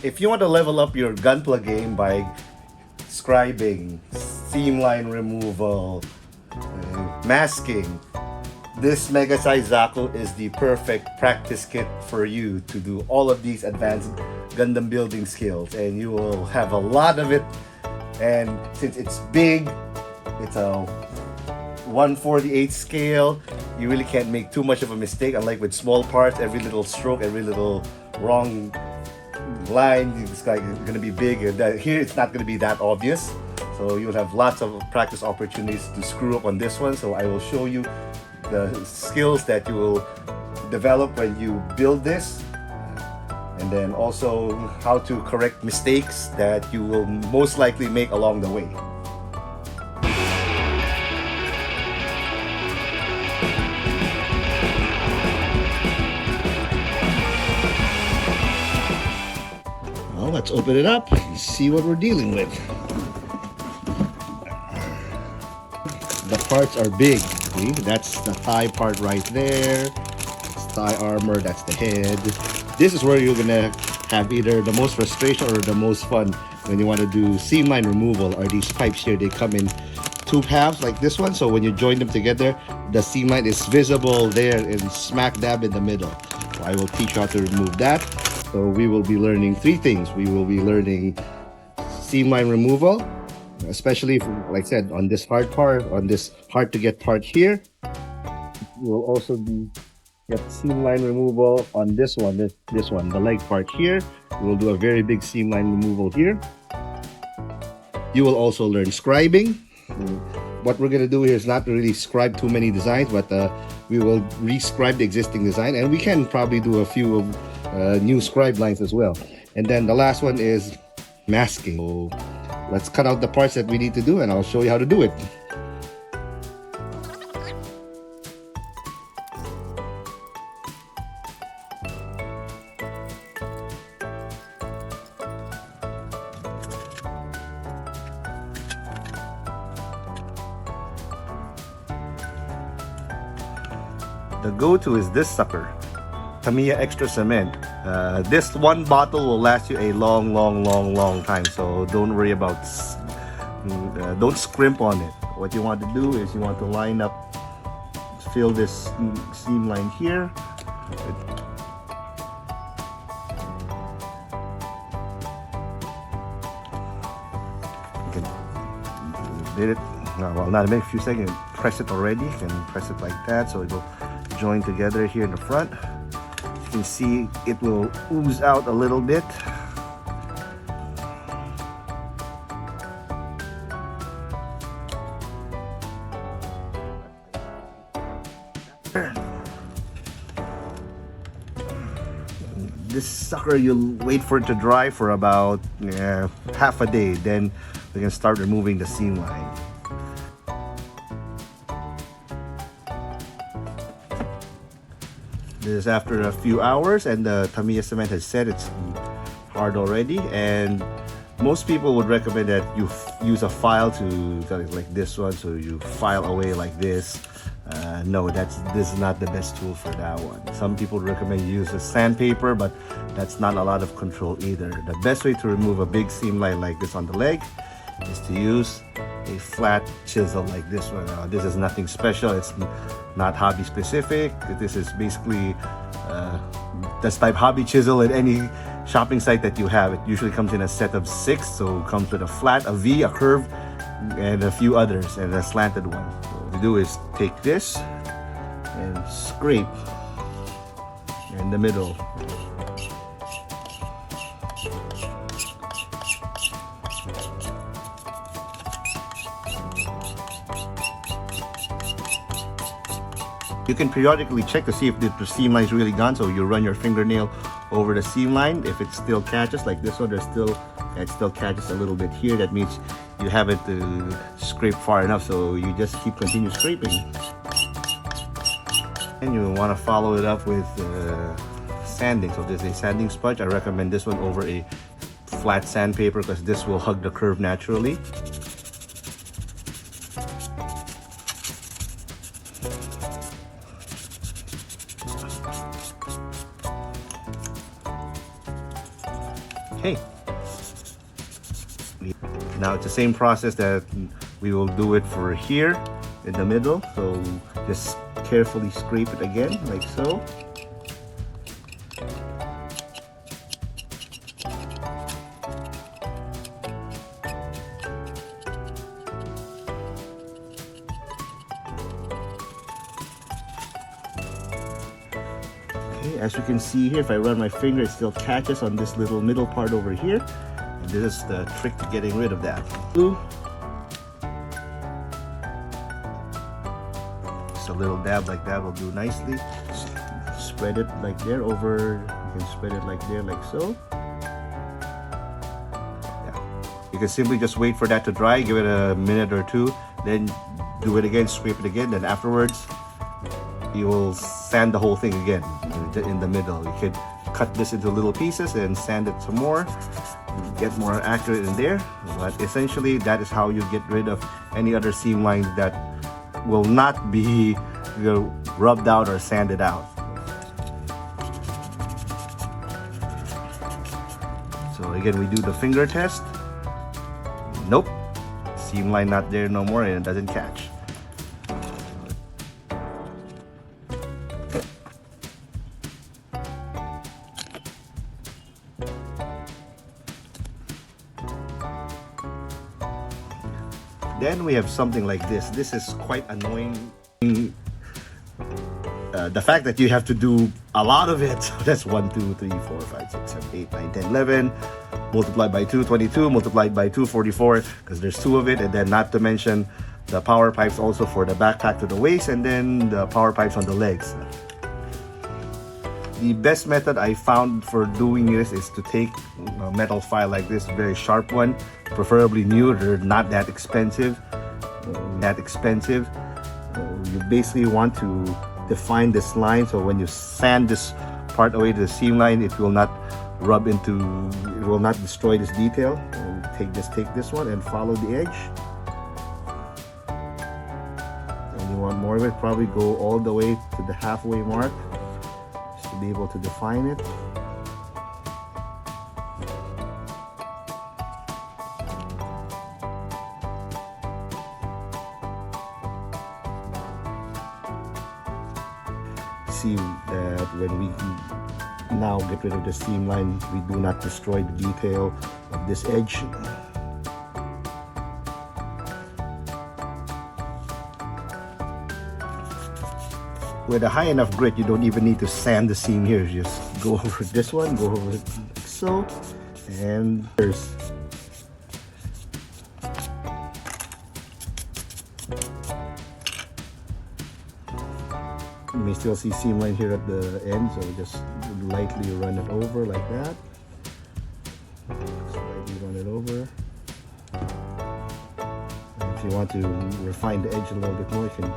if you want to level up your Gunpla game by scribing, seamline removal, masking, this Megasize Zaku is the perfect practice kit for you to do all of these advanced Gundam building skills, and you will have a lot of it. And since it's big, it's a 1/48 scale, you really can't make too much of a mistake. Unlike with small parts, every little stroke, every little wrong line, it's going to be big. Here it's not going to be that obvious, so you'll have lots of practice opportunities to screw up on this one. So I will show you the skills that you will develop when you build this, and then also how to correct mistakes that you will most likely make along the way. Well, let's open it up and see what we're dealing with. The parts are big. See? That's the thigh part right there. It's thigh armor, that's the head. This is where you're gonna have either the most frustration or the most fun when you want to do seamline removal. Are these pipes here? They come in two halves like this one, so when you join them together, the seamline is visible there and smack dab in the middle. So I will teach you how to remove that. So we will be learning three things. We will be learning seamline removal, especially like I said, on this hard part, on this hard to get part here. We will also get seamline removal on this one, the leg part here. We will do a very big seamline removal here. You will also learn scribing. What we're going to do here is not really scribe too many designs, but we will re-scribe the existing design, and we can probably do a few of new scribe lines as well. And then the last one is masking. So let's cut out the parts that we need to do, and I'll show you how to do it. The go-to is this sucker, Tamiya Extra Cement. This one bottle will last you a long time, so don't worry about, don't scrimp on it. What you want to do is you want to line up, fill this seam line here. Did it? No, well, not in a few seconds. Press it already. You can press it like that, so it will join together here in the front. You can see it will ooze out a little bit. This sucker, you'll wait for it to dry for about half a day, then we can start removing the seam line. This is after a few hours, and the Tamiya cement has set. It's hard already, and most people would recommend that you use a file to like this one, so you file away like this. No, this is not the best tool for that one. Some people recommend you use a sandpaper, but that's not a lot of control either. The best way to remove a big seam line like this on the leg is to use a flat chisel like this one. This is nothing special. It's not hobby specific. This is basically this type hobby chisel at any shopping site that you have. It usually comes in a set of 6, so it comes with a flat, a V, a curve, and a few others, and a slanted one. So what you do is take this and scrape in the middle. You can periodically check to see if the seam line is really gone, so you run your fingernail over the seam line. If it still catches, like this one, it still catches a little bit here. That means you haven't scraped far enough, so you just continue scraping. And you want to follow it up with sanding. So if there's a sanding sponge, I recommend this one over a flat sandpaper, because this will hug the curve naturally. Okay. Now it's the same process that we will do it for here in the middle. So just carefully scrape it again, like so. Okay, as you can see here, if I run my finger, it still catches on this little middle part over here. And this is the trick to getting rid of that. Glue. Just a little dab like that will do nicely. Spread it like there over. You can spread it like there, like so. Yeah. You can simply just wait for that to dry, give it a minute or two, then do it again, scrape it again, then afterwards you will sand the whole thing again in the middle. You could cut this into little pieces and sand it some more, get more accurate in there. But essentially, that is how you get rid of any other seam lines that will not be rubbed out or sanded out. So again, we do the finger test. Nope, seam line not there no more, and it doesn't catch. Then we have something like this. This is quite annoying. The fact that you have to do a lot of it. So that's 1, 2, 3, 4, 5, 6, 7, 8, 9, 10, 11. Multiplied by 2, 22. Multiplied by 2, 44. Because there's 2 of it. And then not to mention the power pipes also for the backpack to the waist. And then the power pipes on the legs. The best method I found for doing this is to take a metal file like this, very sharp one, preferably new. They're not that expensive. You basically want to define this line, so when you sand this part away to the seam line, it will not rub into, it will not destroy this detail. Take this one and follow the edge. And you want more of it, probably go all the way to the halfway mark, to be able to define it. See that when we now get rid of the seam line, we do not destroy the detail of this edge. With a high enough grit, you don't even need to sand the seam here. Just go over this one, go over it like so, and there's you may still see seam line here at the end, so just lightly run it over like that. Slightly run it over. And if you want to refine the edge a little bit more, you can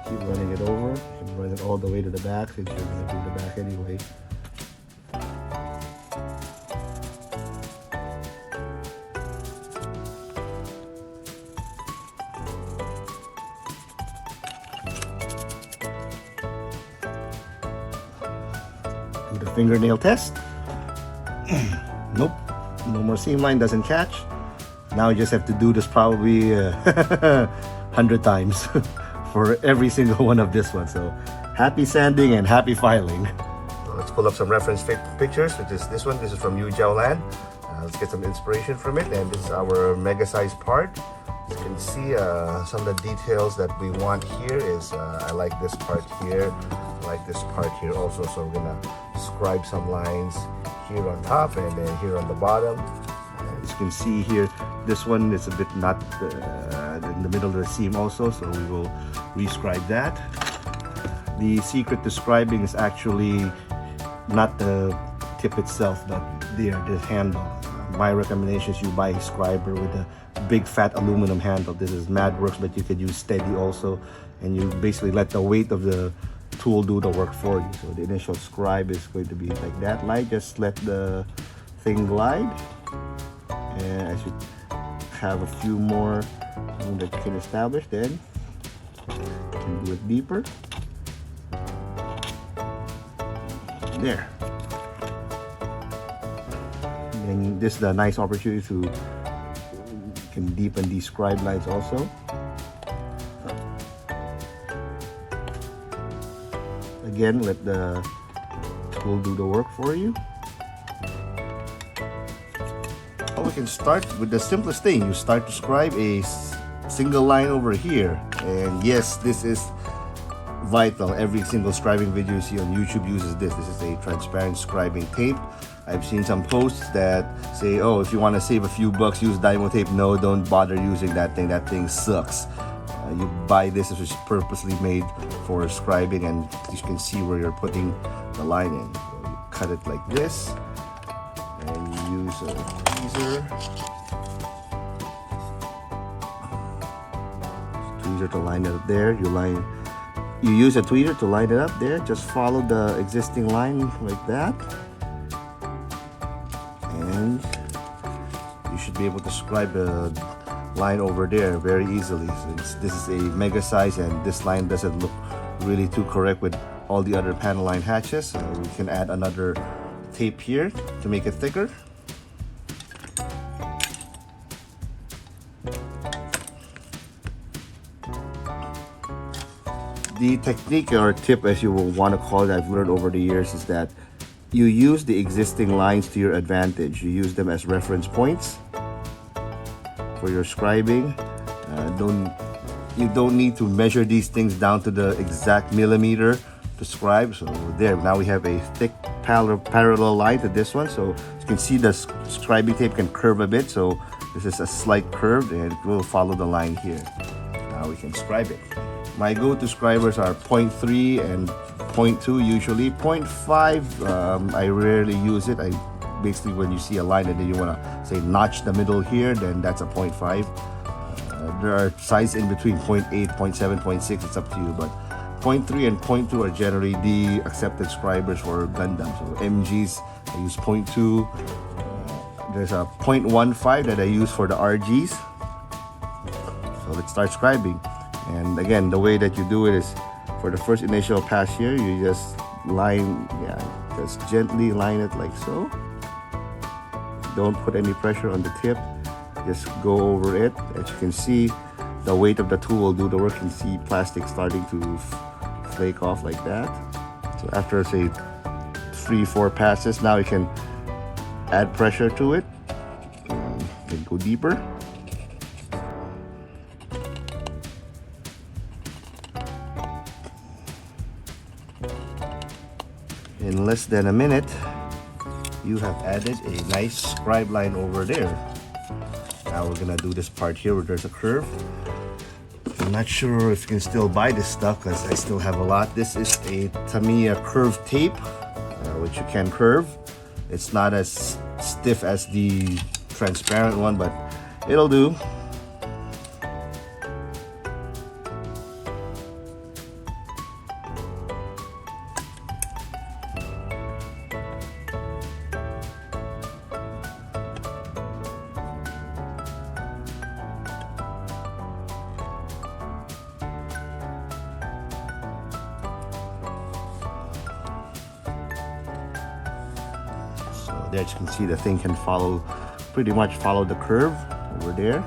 keep running it over. You can run it all the way to the back, since you're going to do the back anyway. Do the fingernail test. Nope, no more seam line, doesn't catch. Now you just have to do this probably 100 times for every single one of this one. So happy sanding and happy filing. Let's pull up some reference pictures, which is this one. This is from Land. Let's get some inspiration from it. And this is our Megasize part. As you can see, some of the details that we want here is I like this part here, I like this part here also. So we're gonna scribe some lines here on top and then here on the bottom. As you can see here, this one is a bit not in the middle of the seam also, so we will rescribe that. The secret to scribing is actually not the tip itself, but the handle. My recommendation is you buy a scriber with a big fat aluminum handle. This is mad works, but you could use steady also, and you basically let the weight of the tool do the work for you. So the initial scribe is going to be like that light. Just let the thing glide, and as you have a few more that you can establish, then you can do it deeper. There. And this is a nice opportunity to can deepen these scribe lines also. Again, let the tool do the work for you. We can start with the simplest thing. You start to scribe a single line over here, and yes, this is vital. Every single scribing video you see on YouTube uses this. This is a transparent scribing tape. I've seen some posts that say, oh, if you want to save a few bucks, use Dymo tape. No, don't bother using that thing. That thing sucks. You buy this, which is purposely made for scribing, and you can see where you're putting the line in. So you cut it like this, and you use a tweezer. Tweezer to line it up there. You use a tweezer to line it up there. Just follow the existing line like that, and you should be able to scribe the line over there very easily. Since this is a mega size and this line doesn't look really too correct with all the other panel line hatches, so we can add another tape here to make it thicker. The technique or tip, as you will want to call it, I've learned over the years, is that you use the existing lines to your advantage. You use them as reference points for your scribing. You don't need to measure these things down to the exact millimeter to scribe. So there, now we have a thick parallel line to this one. So you can see the scribing tape can curve a bit. So this is a slight curve, and it will follow the line here. Now we can scribe it. My go-to scribers are 0.3 and 0.2 usually. 0.5, I rarely use it. Basically, when you see a line and then you want to say notch the middle here, then that's a 0.5. There are sizes in between 0.8, 0.7, 0.6, it's up to you, but 0.3 and 0.2 are generally the accepted scribers for Gundam. So MGs, I use 0.2. There's a 0.15 that I use for the RGs. So let's start scribing. And again, the way that you do it is, for the first initial pass here, you just just gently line it like so. Don't put any pressure on the tip, just go over it. As you can see, the weight of the tool will do the work. You can see plastic starting to flake off like that. So after, say, 3-4 passes, now you can add pressure to it and go deeper. In less than a minute, you have added a nice scribe line over there. Now we're gonna do this part here where there's a curve. I'm not sure if you can still buy this stuff because I still have a lot. This is a Tamiya curve tape, which you can curve. It's not as stiff as the transparent one, but it'll do. There you can see the thing can pretty much follow the curve over there.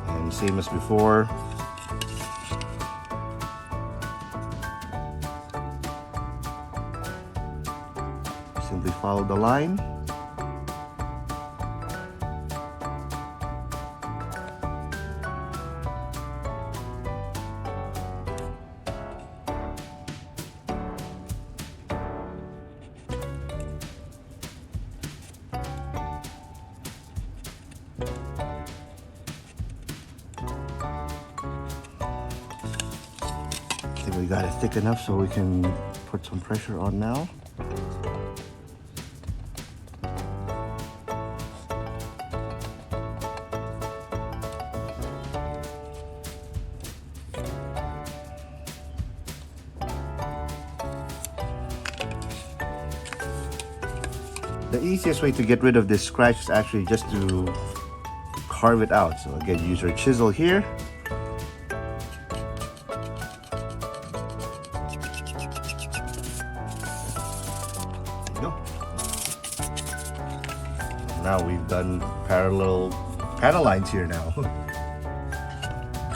And same as before. Simply follow the line. I think we got it thick enough so we can put some pressure on now. The easiest way to get rid of this scratch is actually just to carve it out. So again, use your chisel here. There you go. Now we've done parallel panel lines here now.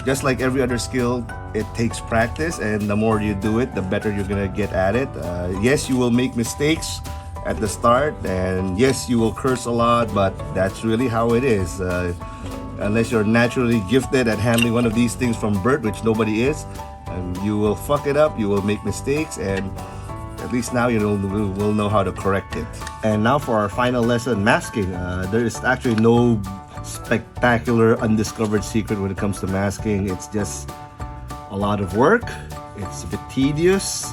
Just like every other skill, it takes practice, and the more you do it, the better you're gonna get at it. Yes, you will make mistakes at the start, and yes, you will curse a lot, but that's really how it is. Unless you're naturally gifted at handling one of these things from birth, which nobody is, you will fuck it up, you will make mistakes, and at least now you will know how to correct it. And now for our final lesson, masking. There is actually no spectacular undiscovered secret when it comes to masking. It's just a lot of work, it's a bit tedious,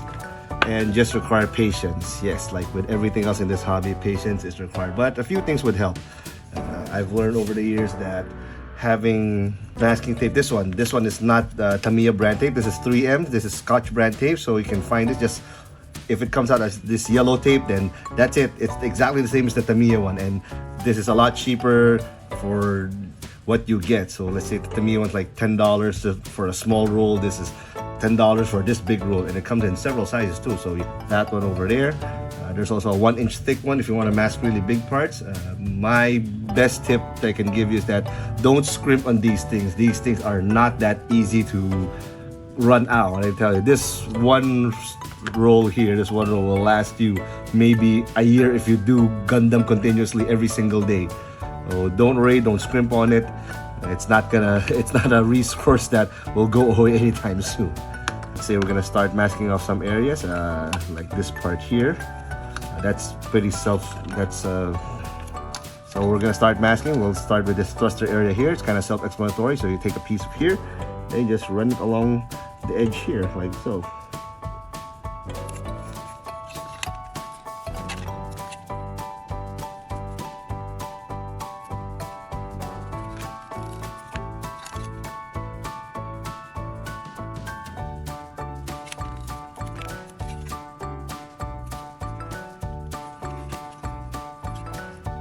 and just require patience. Yes, like with everything else in this hobby, patience is required, but a few things would help. I've learned over the years that having masking tape, this one is not Tamiya brand tape, this is 3M, this is Scotch brand tape, so you can find it. Just if it comes out as this yellow tape, then that's it. It's exactly the same as the Tamiya one, and this is a lot cheaper for what you get. So let's say the Tamiya one's like $10 for a small roll. This is $10 for this big roll, and it comes in several sizes too. So that one over there. There's also a 1-inch thick one if you want to mask really big parts. My best tip I can give you is that don't scrimp on these things. These things are not that easy to run out. I tell you, this one roll here, this one roll will last you maybe a year if you do gun them continuously every single day. So don't worry, don't scrimp on it. It's not a resource that will go away anytime soon. Let's say we're gonna start masking off some areas, like this part here. That's pretty so we're gonna start masking. We'll start with this thruster area here. It's kind of self-explanatory. So you take a piece of here, then you just run it along the edge here, like so.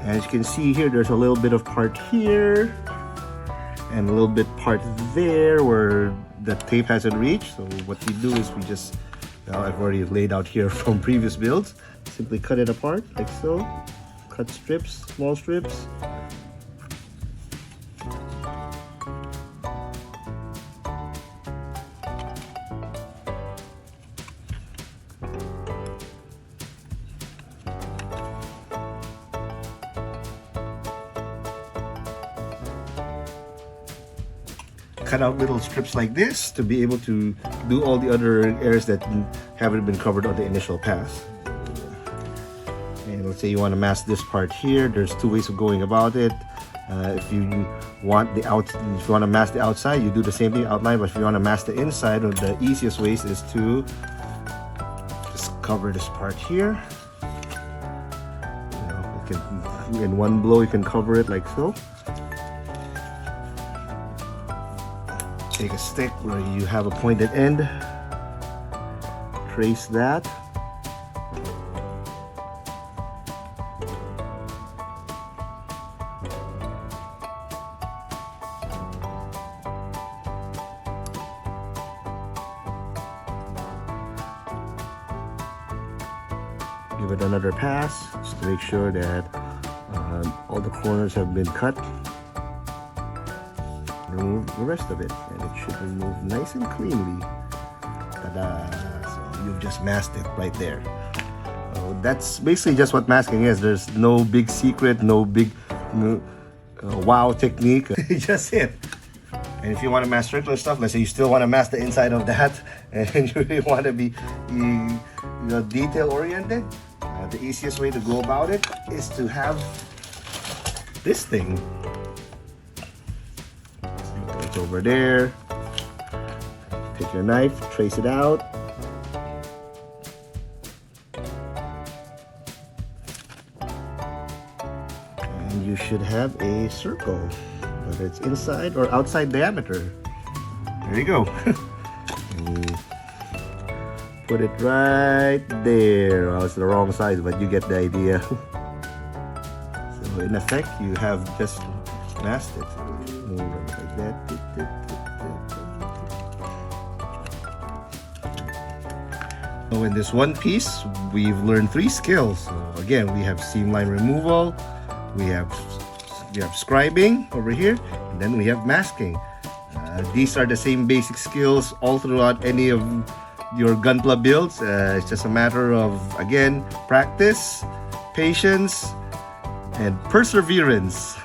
As you can see here, there's a little bit of part here and a little bit part there where the tape hasn't reached. So what we do is we just, well, I've already laid out here from previous builds, simply cut it apart like so. Cut strips, small strips. Cut out little strips like this to be able to do all the other areas that haven't been covered on the initial pass. And let's say you want to mask this part here. There's two ways of going about it. If you want to mask the outside, you do the same thing, outline. But if you want to mask the inside, one of the easiest ways is to just cover this part here. In one blow, you can cover it like so. Take a stick where you have a pointed end, trace that, give it another pass just to make sure that all the corners have been cut. Remove the rest of it, and it should remove nice and cleanly. Ta-da! So you've just masked it right there. That's basically just what masking is. There's no big secret, no big wow technique. Just it. And if you want to mask circular stuff, let's say you still want to mask the inside of that, and you really want to be detail oriented, the easiest way to go about it is to have this thing. It's over there. Take your knife, trace it out. And you should have a circle, whether it's inside or outside diameter. There you go. Put it right there. Well, it's the wrong size, but you get the idea. So in effect, you have just masked it. Move it like that. So in this one piece, we've learned 3 skills. So again, we have seamline removal, we have scribing over here, and then we have masking. These are the same basic skills all throughout any of your Gunpla builds. It's just a matter of, again, practice, patience, and perseverance.